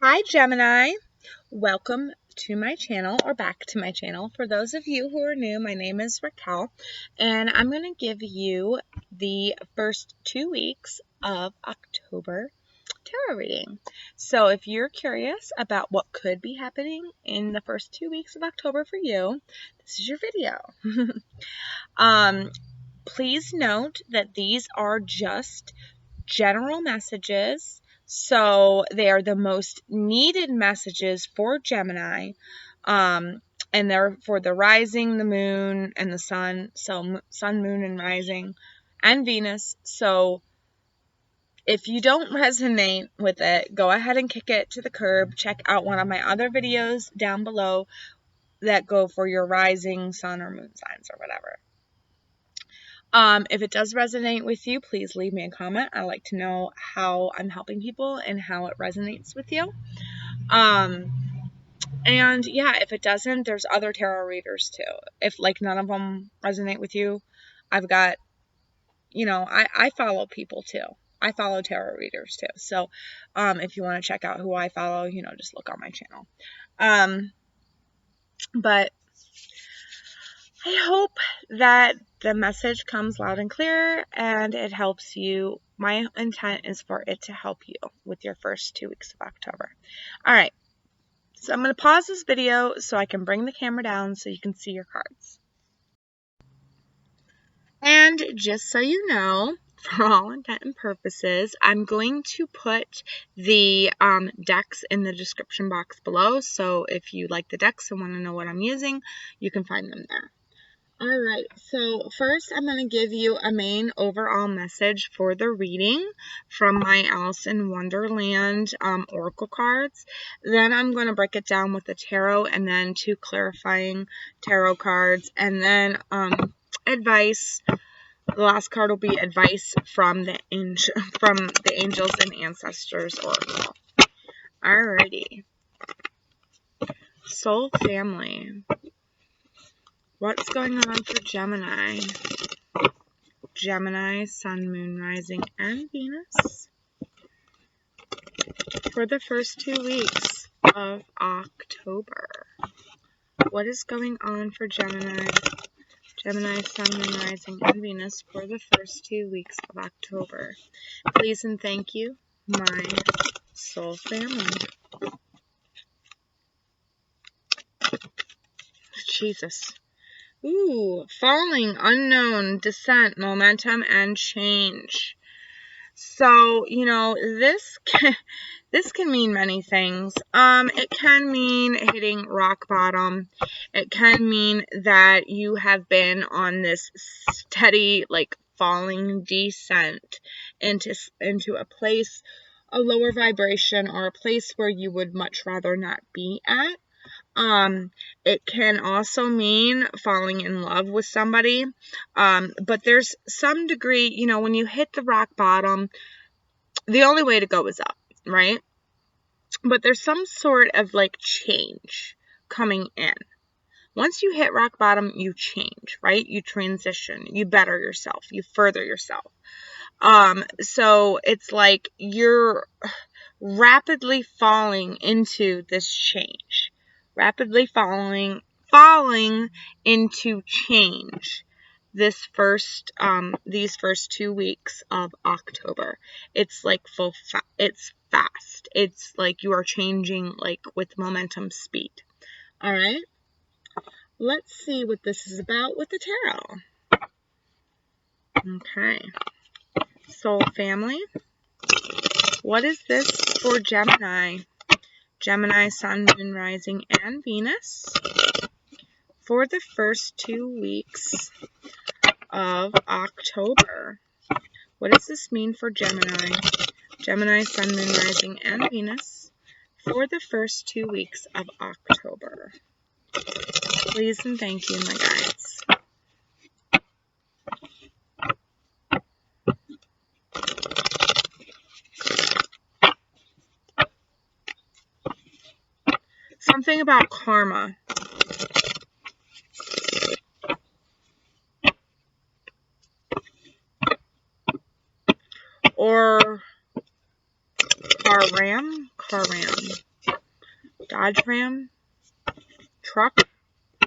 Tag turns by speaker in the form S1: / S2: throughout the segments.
S1: Hi Gemini, welcome to my channel, or back to my channel. For those of you who are new, my name is Racquel, and I'm going to give you the first 2 weeks of October tarot reading. So if you're curious about what could be happening in the first 2 weeks of October for you, this is your video. Please note that these are just general messages. So they are the most needed messages for Gemini, and they're for the rising, the moon, and the sun. So sun, moon, and rising, and Venus. So if you don't resonate with it, go ahead and kick it to the curb. Check out one of my other videos down below that go for your rising, sun, or moon signs, or whatever. If it does resonate with you, please leave me a comment. I like to know how I'm helping people and how it resonates with you. And yeah, if it doesn't, there's other tarot readers too. If like none of them resonate with you, I've got, I follow people too. I follow tarot readers too. So, if you want to check out who I follow, just look on my channel. But I hope that the message comes loud and clear and it helps you. My intent is for it to help you with your first 2 weeks of October. All right. So I'm going to pause this video so I can bring the camera down so you can see your cards. And just so you know, for all intent and purposes, I'm going to put the decks in the description box below. So if you like the decks and want to know what I'm using, you can find them there. Alright, so first I'm going to give you a main overall message for the reading from my Alice in Wonderland oracle cards. Then I'm going to break it down with the tarot and then 2 clarifying tarot cards. And then advice. The last card will be advice from the Angels and Ancestors oracle. Alrighty. Soul family. What's going on for Gemini? Gemini, sun, moon, rising, and Venus for the first 2 weeks of October. What is going on for Gemini? Gemini, sun, moon, rising, and Venus for the first 2 weeks of October. Please and thank you, my soul family. Jesus. Ooh, falling, unknown, descent, momentum, and change. So, this can mean many things. It can mean hitting rock bottom. It can mean that you have been on this steady, falling descent into a place, a lower vibration, or a place where you would much rather not be at. It can also mean falling in love with somebody. But there's some degree, when you hit the rock bottom, the only way to go is up, right? But there's some sort of change coming in. Once you hit rock bottom, you change, right? You transition, you better yourself, you further yourself. So it's like you're rapidly falling into this change. Rapidly falling into change these first 2 weeks of October. It's it's fast. It's like you are changing with momentum speed. All right. Let's see what this is about with the tarot. Okay. Soul family. What is this for Gemini? Gemini, sun, moon, rising, and Venus for the first 2 weeks of October. What does this mean for Gemini? Gemini, sun, moon, rising, and Venus for the first 2 weeks of October. Please and thank you, my guides. Something about karma. Or Karam. Dodge Ram? Truck?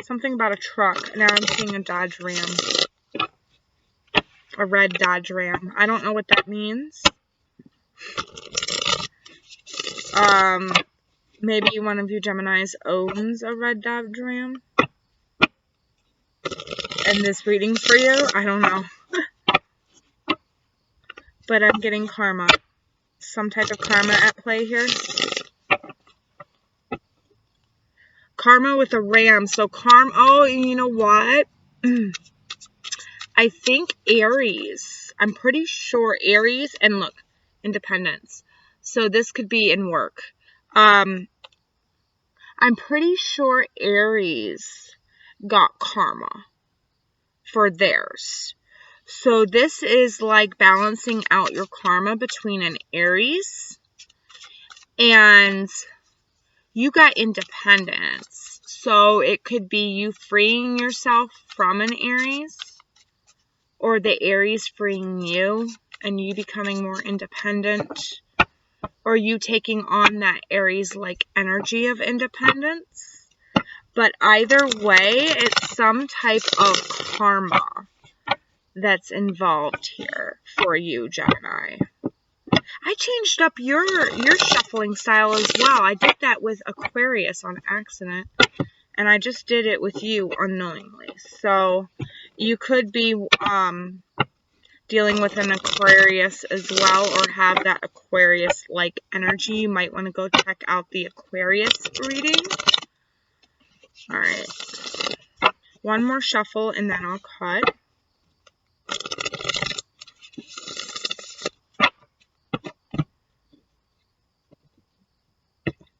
S1: Something about a truck. Now I'm seeing a Dodge Ram. A red Dodge Ram. I don't know what that means. Maybe one of you Geminis owns a red Dodge Ram. And this reading's for you? I don't know. But I'm getting karma. Some type of karma at play here. Karma with a ram. So oh, you know what? I think Aries. I'm pretty sure Aries. And look, independence. So this could be in work. I'm pretty sure Aries got karma for theirs. So this is like balancing out your karma between an Aries and you got independence. So it could be you freeing yourself from an Aries or the Aries freeing you and you becoming more independent or you taking on that Aries-like energy of independence. But either way, it's some type of karma that's involved here for you, Gemini. I changed up your shuffling style as well. I did that with Aquarius on accident, and I just did it with you unknowingly. So you could be dealing with an Aquarius as well, or have that Aquarius-like energy. You might want to go check out the Aquarius reading. All right. One more shuffle, and then I'll cut.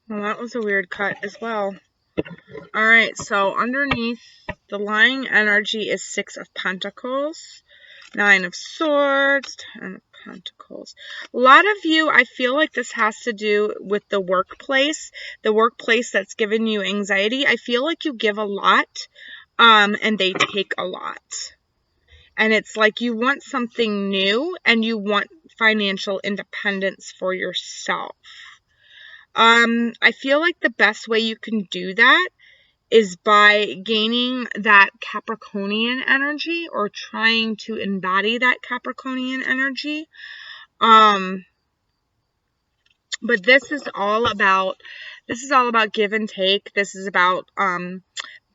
S1: Well, that was a weird cut as well. Alright, so underneath the lying energy is 6 of Pentacles, 9 of Swords, 10 of Pentacles. A lot of you, I feel like this has to do with the workplace that's given you anxiety. I feel like you give a lot, and they take a lot. And it's like you want something new, and you want financial independence for yourself. I feel like the best way you can do that is by gaining that Capricornian energy or trying to embody that Capricornian energy. But this is all about give and take. This is about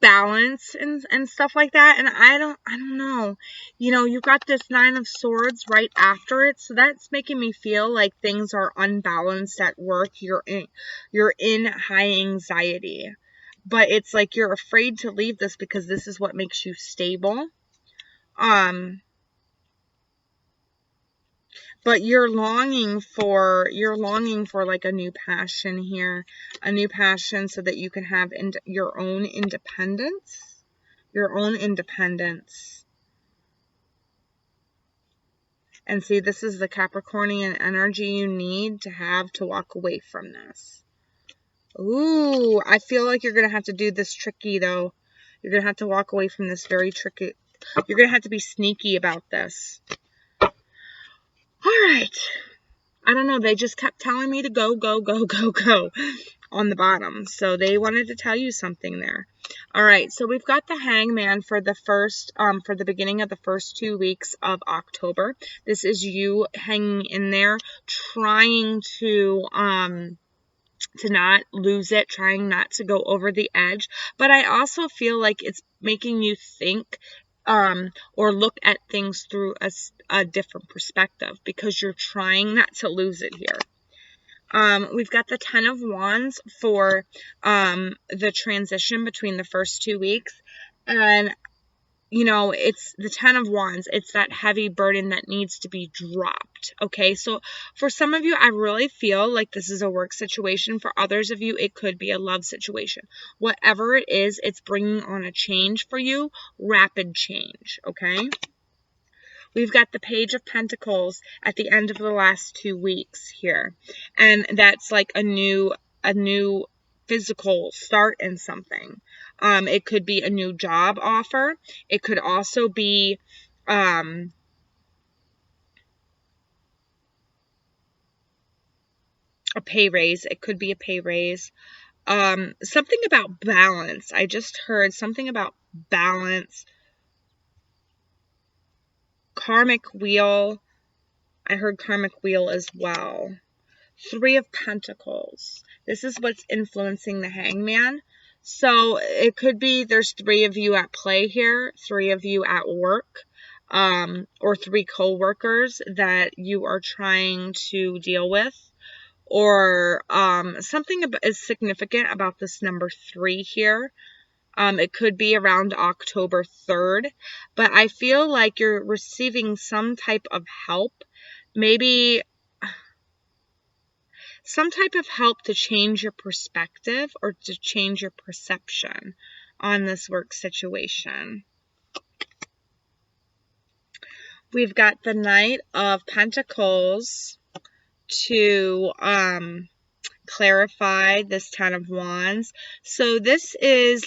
S1: balance and stuff like that. And I don't know. You know, you got this 9 of Swords right after it, so that's making me feel like things are unbalanced at work. You're in high anxiety. But it's like you're afraid to leave this because this is what makes you stable. But you're longing for like a new passion here, a new passion so that you can have your own independence, And see, this is the Capricornian energy you need to have to walk away from this. Ooh, I feel like you're going to have to do this tricky though. You're going to have to walk away from this very tricky. You're going to have to be sneaky about this. Alright. I don't know. They just kept telling me to go, go, go, go, go on the bottom. So they wanted to tell you something there. Alright. So we've got the Hangman for the for the beginning of the first 2 weeks of October. This is you hanging in there, trying to not lose it, trying not to go over the edge. But I also feel like it's making you think or look at things through a different perspective because you're trying not to lose it here. We've got the 10 of Wands for the transition between the first 2 weeks. And you know, it's the 10 of Wands. It's that heavy burden that needs to be dropped. Okay, so for some of you, I really feel like this is a work situation. For others of you, it could be a love situation. Whatever it is, it's bringing on a change for you, rapid change. Okay, we've got the Page of Pentacles at the end of the last 2 weeks here, and that's like a new physical start in something. It could be a new job offer. It could also be a pay raise. It could be a pay raise. Something about balance. I just heard something about balance. Karmic wheel. I heard karmic wheel as well. 3 of Pentacles. This is what's influencing the Hangman. So it could be there's 3 of you at play here, 3 of you at work, or 3 co-workers that you are trying to deal with. Or something is significant about this number 3 here. It could be around October 3rd, but I feel like you're receiving some type of help. Maybe some type of help to change your perspective or to change your perception on this work situation. We've got the Knight of Pentacles to clarify this 10 of Wands. So this is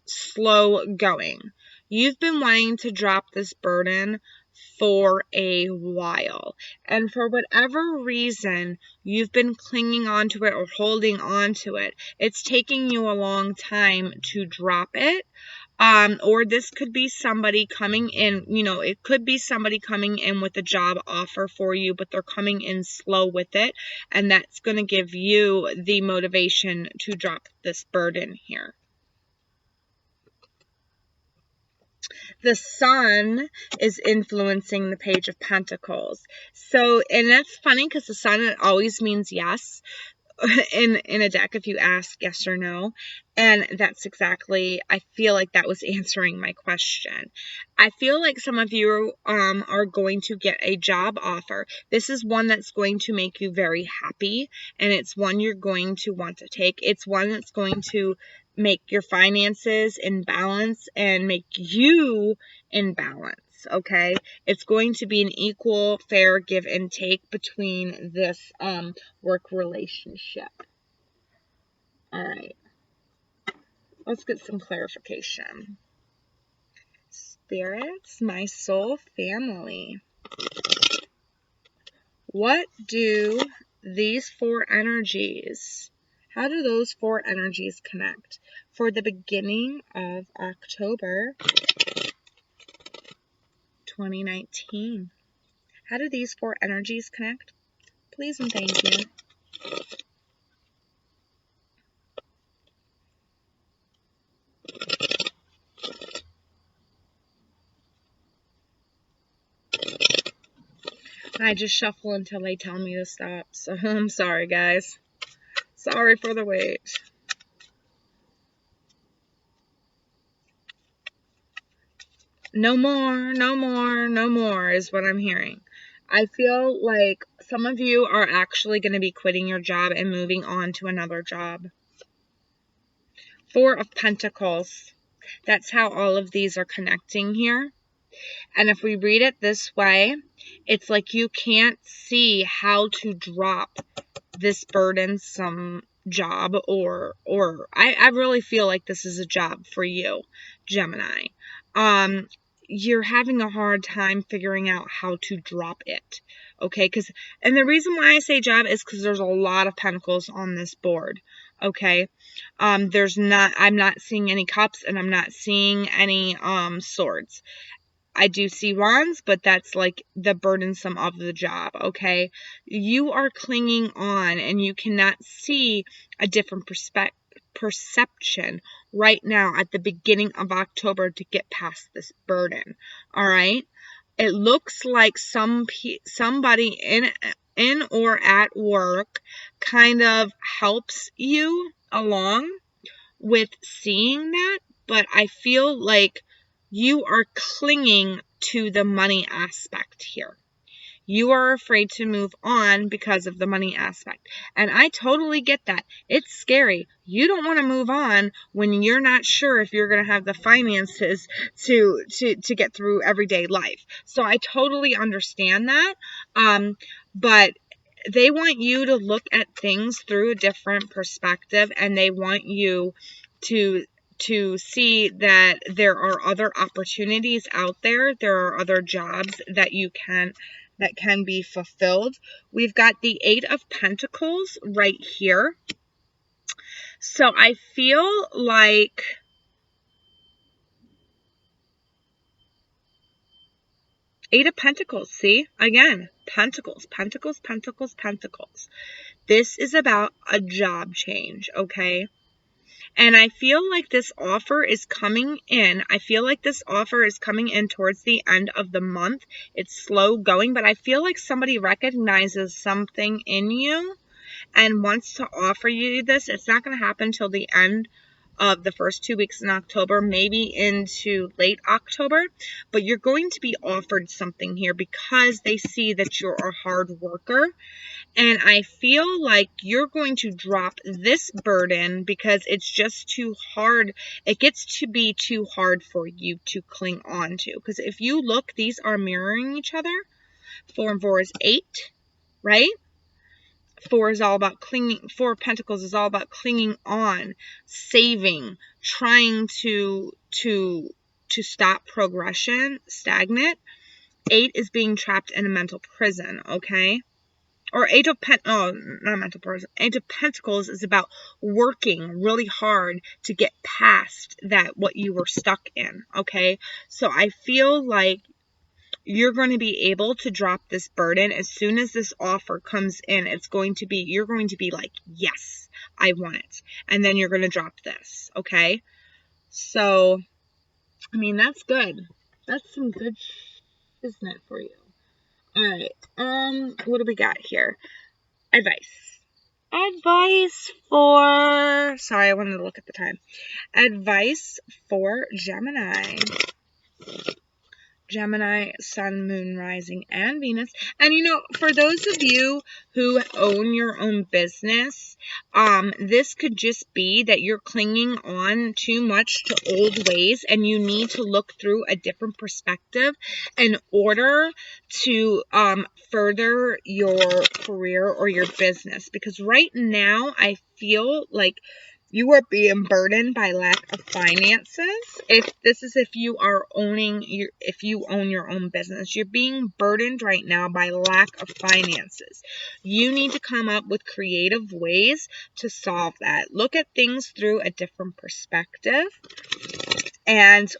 S1: slow going. You've been wanting to drop this burden for a while, and for whatever reason you've been clinging onto it or holding on to it. It's taking you a long time to drop it. Or this could be somebody coming in, it could be somebody coming in with a job offer for you, but they're coming in slow with it, and that's going to give you the motivation to drop this burden here. The Sun is influencing the Page of Pentacles. So, and that's funny because the Sun, it always means yes in a deck if you ask yes or no. And that's exactly, I feel like that was answering my question. I feel like some of you are going to get a job offer. This is one that's going to make you very happy, and it's one you're going to want to take. It's one that's going to make your finances in balance and make you in balance. Okay, it's going to be an equal, fair give and take between this work relationship. All right, let's get some clarification. Spirits, my soul family, what do these 4 energies, how do those 4 energies connect for the beginning of October 2019? How do these 4 energies connect? Please and thank you. I just shuffle until they tell me to stop. So I'm sorry, guys. Sorry for the wait. No more, no more, no more is what I'm hearing. I feel like some of you are actually going to be quitting your job and moving on to another job. 4 of Pentacles. That's how all of these are connecting here. And if we read it this way, it's like you can't see how to drop this burdensome job, or I really feel like this is a job for you, Gemini. You're having a hard time figuring out how to drop it. Okay, and the reason why I say job is because there's a lot of pentacles on this board. Okay, I'm not seeing any cups, and I'm not seeing any swords. I do see wands, but that's like the burdensome of the job, okay? You are clinging on, and you cannot see a different perception right now at the beginning of October to get past this burden, all right? It looks like somebody in or at work kind of helps you along with seeing that, but I feel like you are clinging to the money aspect here. You are afraid to move on because of the money aspect. And I totally get that. It's scary. You don't want to move on when you're not sure if you're going to have the finances to get through everyday life. So I totally understand that. But they want you to look at things through a different perspective, and they want you to see that there are other opportunities out there. There are other jobs that can be fulfilled. We've got the 8 of Pentacles right here. So I feel like Eight of Pentacles, see? Again, Pentacles, Pentacles, Pentacles, Pentacles. This is about a job change, okay? And I feel like this offer is coming in. I feel like this offer is coming in towards the end of the month. It's slow going, but I feel like somebody recognizes something in you and wants to offer you this. It's not going to happen till the end of the first 2 weeks in October, maybe into late October, but you're going to be offered something here because they see that you're a hard worker. And I feel like you're going to drop this burden because it's just too hard. It gets to be too hard for you to cling on to. Because if you look, these are mirroring each other. 4 and 4 is 8, right? 4 is all about clinging. 4 of Pentacles is all about clinging on, saving, trying to stop progression, stagnant. 8 is being trapped in a mental prison, okay? Or Eight of Pentacles is about working really hard to get past what you were stuck in, okay? So I feel like you're going to be able to drop this burden as soon as this offer comes in. You're going to be like, yes, I want it. And then you're going to drop this, okay? So, I mean, that's good. That's some good isn't it, for you? All right. What do we got here? Advice for, sorry, I wanted to look at the time. Advice for Gemini. Gemini, Sun, Moon, Rising, and Venus. And for those of you who own your own business, this could just be that you're clinging on too much to old ways and you need to look through a different perspective in order to further your career or your business. Because right now, I feel like you are being burdened by lack of finances. If you own your own business, you're being burdened right now by lack of finances. You need to come up with creative ways to solve that. Look at things through a different perspective and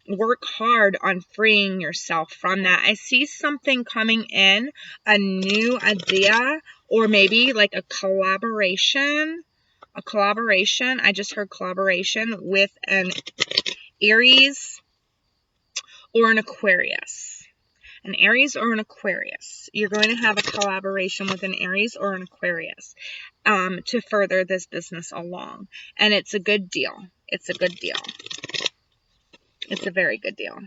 S1: work hard on freeing yourself from that. I see something coming in, a new idea, or maybe like a collaboration. I just heard collaboration with an Aries or an Aquarius. An Aries or an Aquarius. You're going to have a collaboration with an Aries or an Aquarius to further this business along. And it's a good deal. It's a good deal. It's a very good deal.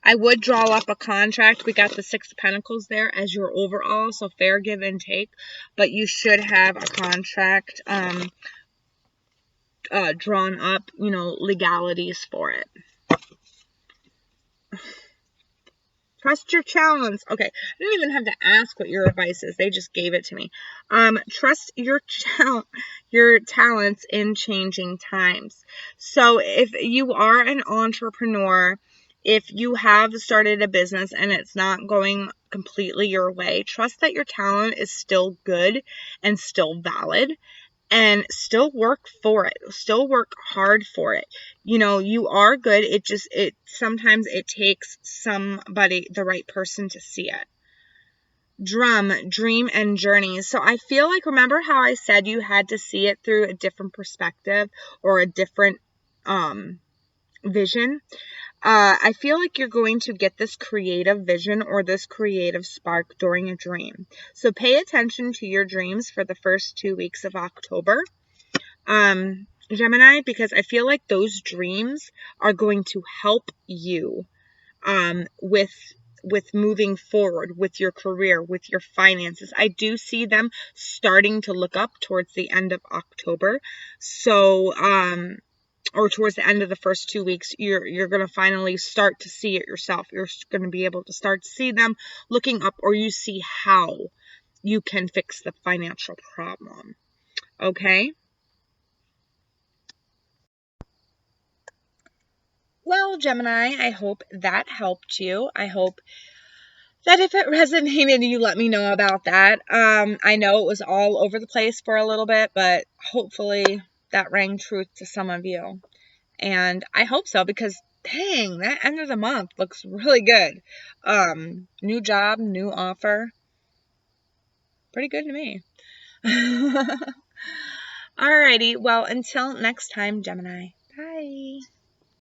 S1: I would draw up a contract. We got the 6 of Pentacles there as your overall, so fair give and take. But you should have a contract drawn up, legalities for it. Trust your talents. Okay, I didn't even have to ask what your advice is. They just gave it to me. Trust your talents in changing times. So if you are an entrepreneur, if you have started a business and it's not going completely your way, trust that your talent is still good and still valid. And still work for it. Still work hard for it. You are good. Sometimes it takes somebody, the right person, to see it. Dream and journey. So I feel like, remember how I said you had to see it through a different perspective or a different vision? I feel like you're going to get this creative vision or this creative spark during a dream. So pay attention to your dreams for the first 2 weeks of October, Gemini, because I feel like those dreams are going to help you with moving forward with your career, with your finances. I do see them starting to look up towards the end of October. So, or towards the end of the first 2 weeks, you're going to finally start to see it yourself. You're going to be able to start to see them looking up, or you see how you can fix the financial problem. Okay? Well, Gemini, I hope that helped you. I hope that if it resonated, you let me know about that. I know it was all over the place for a little bit, but hopefully that rang truth to some of you. And I hope so, because dang, that end of the month looks really good. New job, new offer. Pretty good to me. Alrighty, well, until next time, Gemini. Bye.